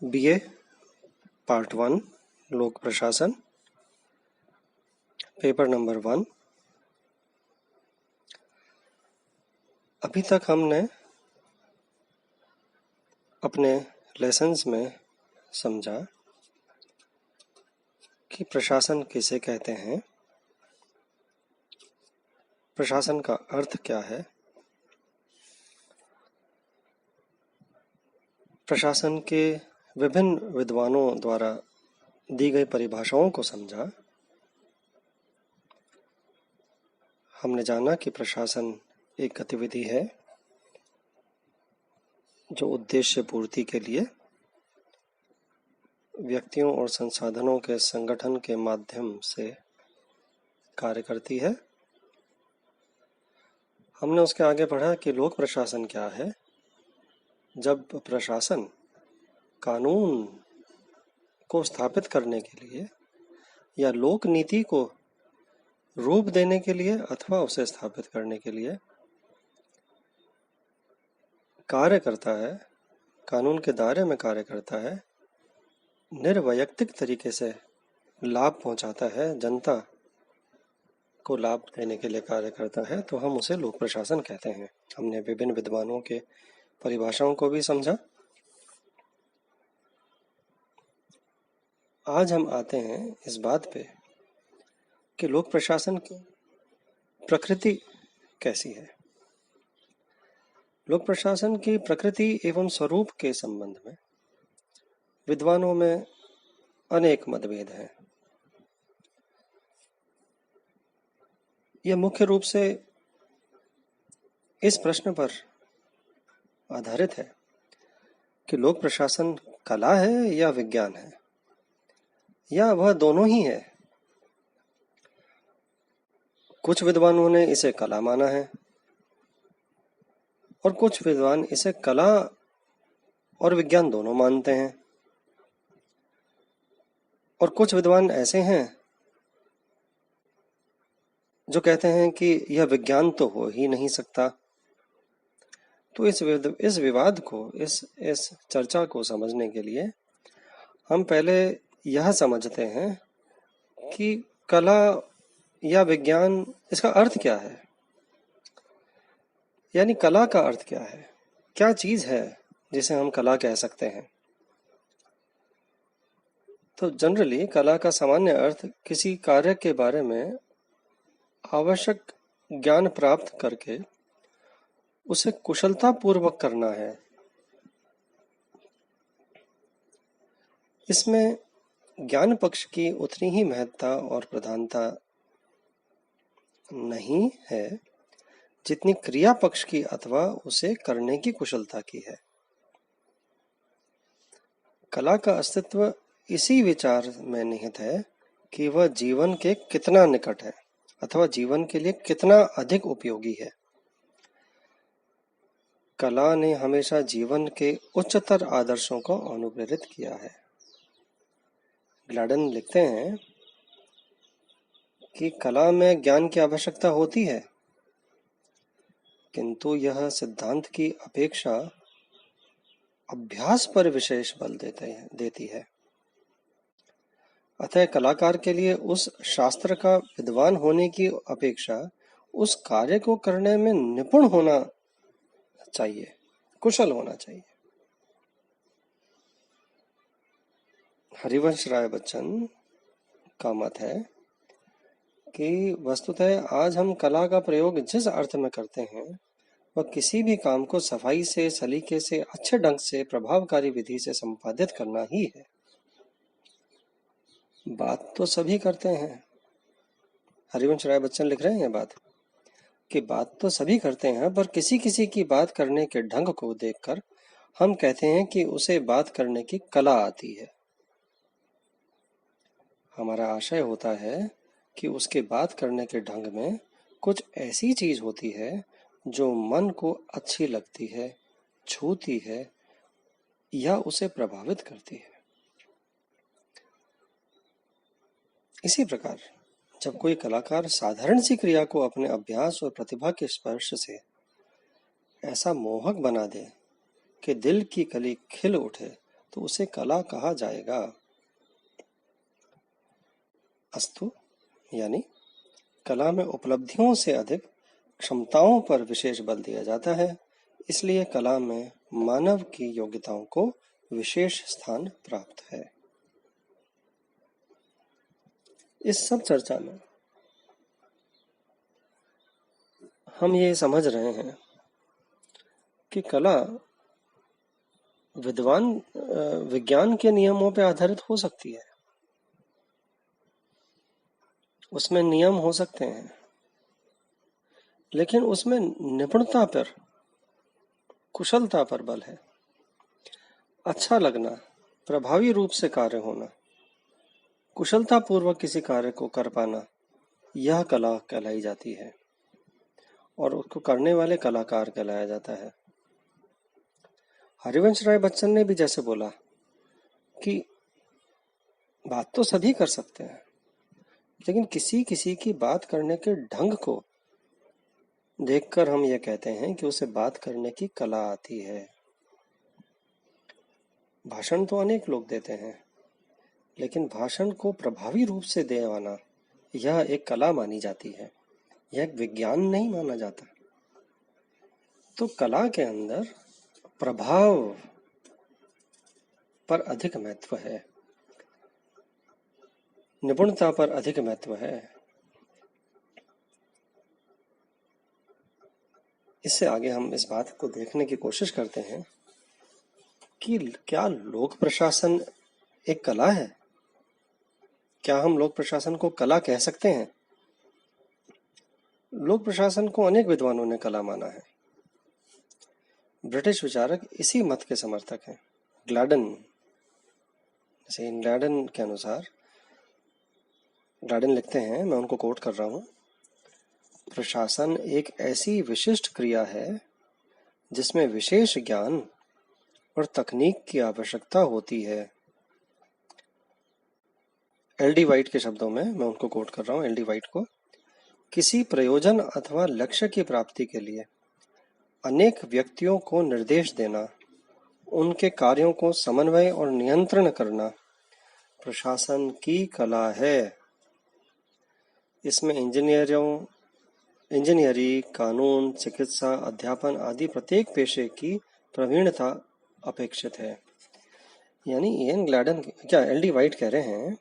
BA part 1 लोक प्रशासन paper number 1। अभी तक हमने अपने लेसन्स में समझा कि प्रशासन किसे कहते हैं, प्रशासन का अर्थ क्या है, प्रशासन के विभिन्न विद्वानों द्वारा दी गई परिभाषाओं को समझा। हमने जाना कि प्रशासन एक गतिविधि है जो उद्देश्य पूर्ति के लिए व्यक्तियों और संसाधनों के संगठन के माध्यम से कार्य करती है। हमने उसके आगे पढ़ा कि लोक प्रशासन क्या है। जब प्रशासन कानून को स्थापित करने के लिए या लोक नीति को रूप देने के लिए अथवा उसे स्थापित करने के लिए कार्य करता है, कानून के दायरे में कार्य करता है, निर्वैयक्तिक तरीके से लाभ पहुंचाता है, जनता को लाभ देने के लिए कार्य करता है, तो हम उसे लोक प्रशासन कहते हैं। हमने विभिन्न विद्वानों के परिभाषाओं को भी समझा। आज हम आते हैं इस बात पे कि लोक प्रशासन की प्रकृति कैसी है। लोक प्रशासन की प्रकृति एवं स्वरूप के संबंध में विद्वानों में अनेक मतभेद हैं। यह मुख्य रूप से इस प्रश्न पर आधारित है कि लोक प्रशासन कला है या विज्ञान है, या वह दोनों ही है। कुछ विद्वानों ने इसे कला माना है और कुछ विद्वान इसे कला और विज्ञान दोनों मानते हैं, और कुछ विद्वान ऐसे हैं जो कहते हैं कि यह विज्ञान तो हो ही नहीं सकता। तो इस विवाद को, इस चर्चा को समझने के लिए हम पहले यह समझते हैं कि कला या विज्ञान, इसका अर्थ क्या है, यानी कला का अर्थ क्या है, क्या चीज है जिसे हम कला कह सकते हैं। तो जनरली कला का सामान्य अर्थ किसी कार्य के बारे में आवश्यक ज्ञान प्राप्त करके उसे कुशलता पूर्वक करना है। इसमें ज्ञान पक्ष की उतनी ही महत्ता और प्रधानता नहीं है जितनी क्रिया पक्ष की अथवा उसे करने की कुशलता की है। कला का अस्तित्व इसी विचार में निहित है कि वह जीवन के कितना निकट है अथवा जीवन के लिए कितना अधिक उपयोगी है। कला ने हमेशा जीवन के उच्चतर आदर्शों को अनुप्रेरित किया है। ग्लाडन लिखते हैं कि कला में ज्ञान की आवश्यकता होती है, किंतु यह सिद्धांत की अपेक्षा अभ्यास पर विशेष बल देती है। अतः कलाकार के लिए उस शास्त्र का विद्वान होने की अपेक्षा उस कार्य को करने में निपुण होना चाहिए, कुशल होना चाहिए। हरिवंश राय बच्चन का मत है कि वस्तुतः आज हम कला का प्रयोग जिस अर्थ में करते हैं वह किसी भी काम को सफाई से, सलीके से, अच्छे ढंग से, प्रभावकारी विधि से संपादित करना ही है। बात तो सभी करते हैं। हरिवंश राय बच्चन लिख रहे हैं बात कि बात तो सभी करते हैं, पर किसी किसी की बात करने के ढंग को देखकर हम कहते हैं कि उसे बात करने की कला आती है। हमारा आशय होता है कि उसके बात करने के ढंग में कुछ ऐसी चीज होती है जो मन को अच्छी लगती है, छूती है या उसे प्रभावित करती है। इसी प्रकार जब कोई कलाकार साधारण सी क्रिया को अपने अभ्यास और प्रतिभा के स्पर्श से ऐसा मोहक बना दे कि दिल की कली खिल उठे, तो उसे कला कहा जाएगा। अस्तु, यानी कला में उपलब्धियों से अधिक क्षमताओं पर विशेष बल दिया जाता है, इसलिए कला में मानव की योग्यताओं को विशेष स्थान प्राप्त है। इस सब चर्चा में हम ये समझ रहे हैं कि कला विज्ञान के नियमों पर आधारित हो सकती है, उसमें नियम हो सकते हैं, लेकिन उसमें निपुणता पर, कुशलता पर बल है। अच्छा लगना, प्रभावी रूप से कार्य होना, कुशलता पूर्वक किसी कार्य को कर पाना, यह कला कहलाई जाती है और उसको करने वाले कलाकार कहलाया जाता है। हरिवंश राय बच्चन ने भी जैसे बोला कि बात तो सभी कर सकते हैं, लेकिन किसी किसी की बात करने के ढंग को देखकर हम ये कहते हैं कि उसे बात करने की कला आती है। भाषण तो अनेक लोग देते हैं, लेकिन भाषण को प्रभावी रूप से देवाना यह एक कला मानी जाती है, यह एक विज्ञान नहीं माना जाता। तो कला के अंदर प्रभाव पर अधिक महत्व है, निपुणता पर अधिक महत्व है। इससे आगे हम इस बात को देखने की कोशिश करते हैं कि क्या लोक प्रशासन एक कला है? क्या हम लोक प्रशासन को कला कह सकते हैं? लोक प्रशासन को अनेक विद्वानों ने कला माना है। ब्रिटिश विचारक इसी मत के समर्थक हैं। ग्लैडन, जैसे ग्लैडन के अनुसार, ग्लैडन लिखते हैं, मैं उनको कोट कर रहा हूं, प्रशासन एक ऐसी विशिष्ट क्रिया है जिसमें विशेष ज्ञान और तकनीक की आवश्यकता होती है। एल.डी. वाइट के शब्दों में मैं उनको कोट कर रहा हूं, एल.डी. वाइट को, किसी प्रयोजन अथवा लक्ष्य की प्राप्ति के लिए अनेक व्यक्तियों को निर्देश देना, उनके कार्यों को समन्वय और नियंत्रण करना प्रशासन की कला है। इसमें इंजीनियरी, कानून, चिकित्सा, अध्यापन आदि प्रत्येक पेशे की प्रवीणता अपेक्षित है। यानी इयन ग्लैडन, क्या एल.डी. वाइट कह रहे हैं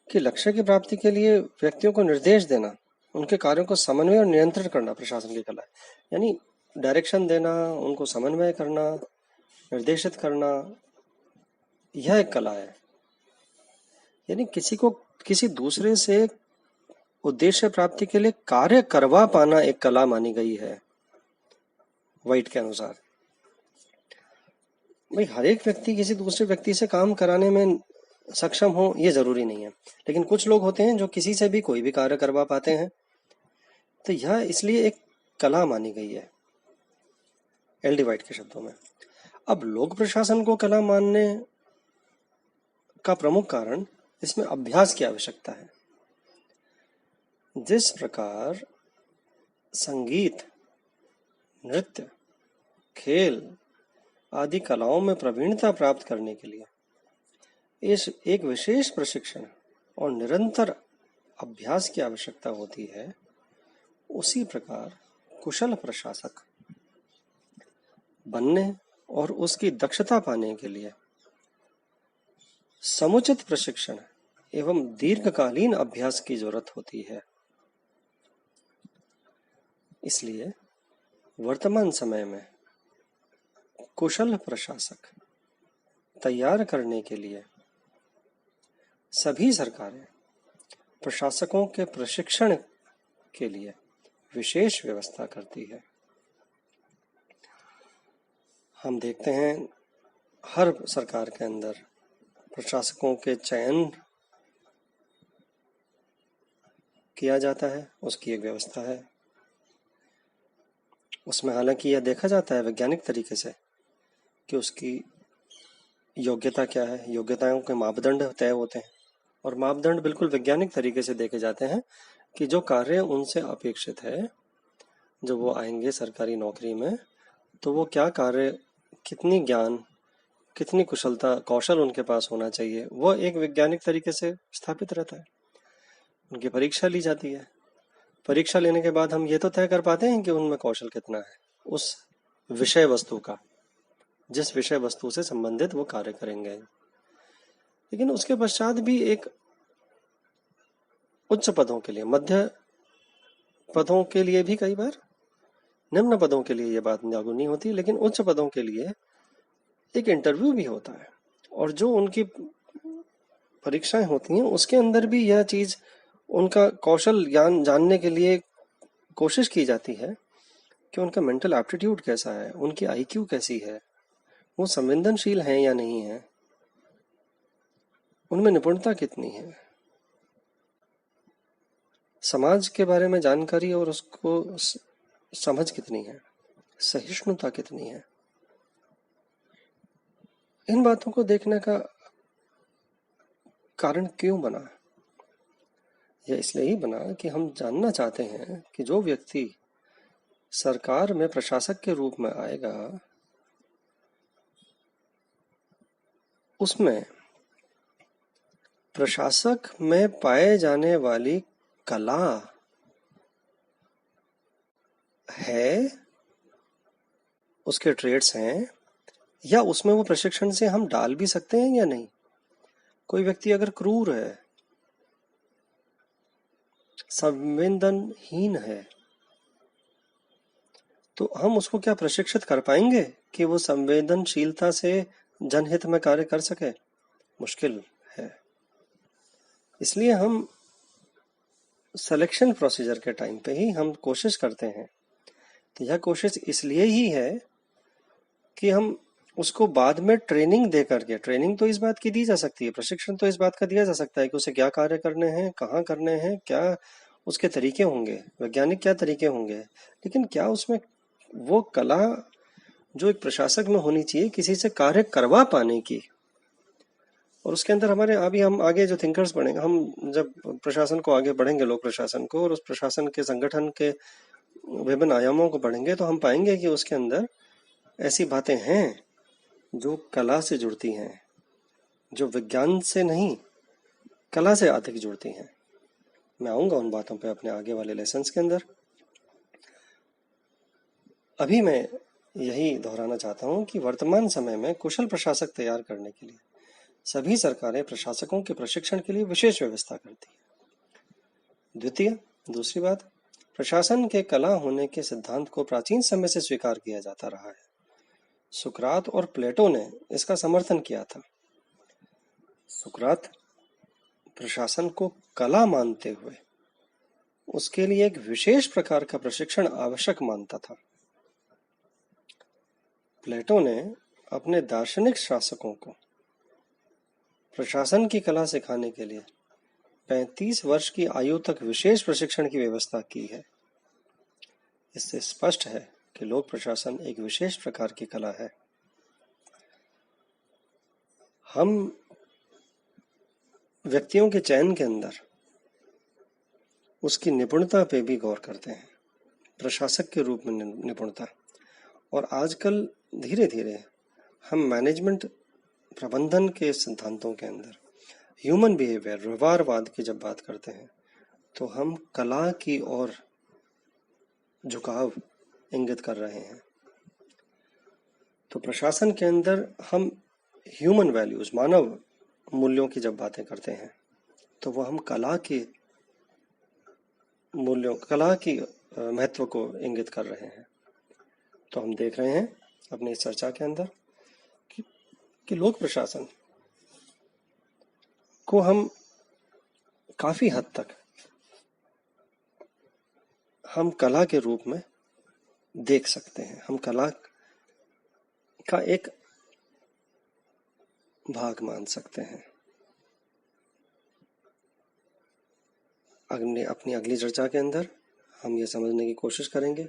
कि लक्ष्य की प्राप्ति के लिए व्यक्तियों को निर्देश देना, उनके कार्यों को समन्वय और नियंत्रण करना प्रशासन की कला है। यानी डायरेक्शन देना, उनको समन्वय करना, निर्देशित करना, यह एक कला है। यानी किसी को किसी दूसरे से उद्देश्य प्राप्ति के लिए कार्य करवा पाना एक कला मानी गई है वाइट के अनुसार। भाई, हर एक व्यक्ति किसी दूसरे व्यक्ति से काम कराने में सक्षम हो ये जरूरी नहीं है, लेकिन कुछ लोग होते हैं जो किसी से भी कोई भी कार्य करवा पाते हैं, तो यह इसलिए एक कला मानी गई है एल.डी. वाइट के शब्दों में। अब लोक प्रशासन को कला मानने का प्रमुख कारण इसमें अभ्यास की आवश्यकता है। जिस प्रकार संगीत, नृत्य, खेल आदि कलाओं में प्रवीणता प्राप्त करने के लिए इस एक विशेष प्रशिक्षण और निरंतर अभ्यास की आवश्यकता होती है, उसी प्रकार कुशल प्रशासक बनने और उसकी दक्षता पाने के लिए समुचित प्रशिक्षण एवं दीर्घकालीन अभ्यास की जरूरत होती है। इसलिए वर्तमान समय में कुशल प्रशासक तैयार करने के लिए सभी सरकारें प्रशासकों के प्रशिक्षण के लिए विशेष व्यवस्था करती है। हम देखते हैं हर सरकार के अंदर प्रशासकों के चयन किया जाता है, उसकी एक व्यवस्था है। उसमें हालांकि यह देखा जाता है वैज्ञानिक तरीके से कि उसकी योग्यता क्या है, योग्यताओं के मापदंड तय होते हैं और मापदंड बिल्कुल वैज्ञानिक तरीके से देखे जाते हैं कि जो कार्य उनसे अपेक्षित है, जब वो आएंगे सरकारी नौकरी में, तो वो क्या कार्य, कितनी ज्ञान, कितनी कुशलता कौशल उनके पास होना चाहिए, वह एक वैज्ञानिक तरीके से स्थापित रहता है। उनकी परीक्षा ली जाती है। परीक्षा लेने के बाद हम ये तो तय कर पाते हैं कि उनमें कौशल कितना है उस विषय वस्तु का, जिस विषय वस्तु से संबंधित वो कार्य करेंगे। लेकिन उसके पश्चात भी एक उच्च पदों के लिए, मध्य पदों के लिए भी कई बार, निम्न पदों के लिए ये बात लागू नहीं होती, लेकिन उच्च पदों के लिए एक इंटरव्यू भी होता है। और जो उनकी परीक्षाएं होती हैं उसके अंदर भी यह चीज, उनका कौशल ज्ञान जानने के लिए कोशिश की जाती है कि उनका मेंटल एप्टीट्यूड कैसा है, उनकी आईक्यू कैसी है, वो संवेदनशील हैं या नहीं है, उनमें निपुणता कितनी है, समाज के बारे में जानकारी और उसको समझ कितनी है, सहिष्णुता कितनी है। इन बातों को देखने का कारण क्यों बना? यह इसलिए ही बना कि हम जानना चाहते हैं कि जो व्यक्ति सरकार में प्रशासक के रूप में आएगा, उसमें प्रशासक में पाए जाने वाली कला है, उसके ट्रेड्स हैं, या उसमें वो प्रशिक्षण से हम डाल भी सकते हैं या नहीं। कोई व्यक्ति अगर क्रूर है, संवेदनहीन है, तो हम उसको क्या प्रशिक्षित कर पाएंगे कि वो संवेदनशीलता से जनहित में कार्य कर सके? मुश्किल है। इसलिए हम सिलेक्शन प्रोसीजर के टाइम पे ही हम कोशिश करते हैं। तो यह कोशिश इसलिए ही है कि हम उसको बाद में ट्रेनिंग दे करके, ट्रेनिंग तो इस बात की दी जा सकती है, प्रशिक्षण तो इस बात का दिया जा सकता है कि उसे क्या कार्य करने हैं, कहाँ करने हैं, क्या उसके तरीके होंगे, वैज्ञानिक क्या तरीके होंगे, लेकिन क्या उसमें वो कला जो एक प्रशासक में होनी चाहिए किसी से कार्य करवा पाने की। और उसके अंदर हमारे अभी हम आगे जो थिंकर्स बढ़ेंगे, हम जब प्रशासन को आगे बढ़ेंगे, लोक प्रशासन को, और उस प्रशासन के संगठन के विभिन्न आयामों को पढ़ेंगे, तो हम पाएंगे कि उसके अंदर ऐसी बातें हैं जो कला से जुड़ती हैं, जो विज्ञान से नहीं कला से अधिक जुड़ती हैं। मैं आऊंगा उन बातों पे अपने आगे वाले लेसन्स के अंदर। अभी मैं यही दोहराना चाहता हूं कि वर्तमान समय में कुशल प्रशासक तैयार करने के लिए सभी सरकारें प्रशासकों के प्रशिक्षण के लिए विशेष व्यवस्था करती है। दूसरी बात, प्रशासन के कला होने के सिद्धांत को प्राचीन समय से स्वीकार किया जाता रहा है। सुकरात और प्लेटो ने इसका समर्थन किया था। सुकरात प्रशासन को कला मानते हुए उसके लिए एक विशेष प्रकार का प्रशिक्षण आवश्यक मानता था। प्लेटो ने अपने दार्शनिक शासकों को प्रशासन की कला सिखाने के लिए 35 वर्ष की आयु तक विशेष प्रशिक्षण की व्यवस्था की है। इससे स्पष्ट है कि लोक प्रशासन एक विशेष प्रकार की कला है। हम व्यक्तियों के चयन के अंदर उसकी निपुणता पे भी गौर करते हैं, प्रशासक के रूप में निपुणता। और आजकल धीरे धीरे हम मैनेजमेंट प्रबंधन के सिद्धांतों के अंदर ह्यूमन बिहेवियर, व्यवहारवाद की जब बात करते हैं, तो हम कला की ओर झुकाव इंगित कर रहे हैं। तो प्रशासन के अंदर हम ह्यूमन वैल्यूज, मानव मूल्यों की जब बातें करते हैं, तो वह हम कला के मूल्यों, कला की महत्व को इंगित कर रहे हैं। तो हम देख रहे हैं अपनी इस चर्चा के अंदर कि लोक प्रशासन को हम काफी हद तक हम कला के रूप में देख सकते हैं, हम कला का एक भाग मान सकते हैं। अपनी अगली चर्चा के अंदर हम ये समझने की कोशिश करेंगे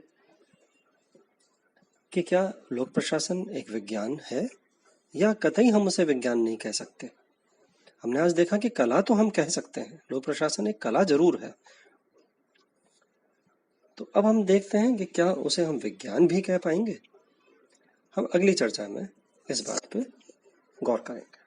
कि क्या लोक प्रशासन एक विज्ञान है या कतई हम उसे विज्ञान नहीं कह सकते। हमने आज देखा कि कला तो हम कह सकते हैं, लोक प्रशासन एक कला जरूर है। तो अब हम देखते हैं कि क्या उसे हम विज्ञान भी कह पाएंगे। हम अगली चर्चा में इस बात पे गौर करेंगे।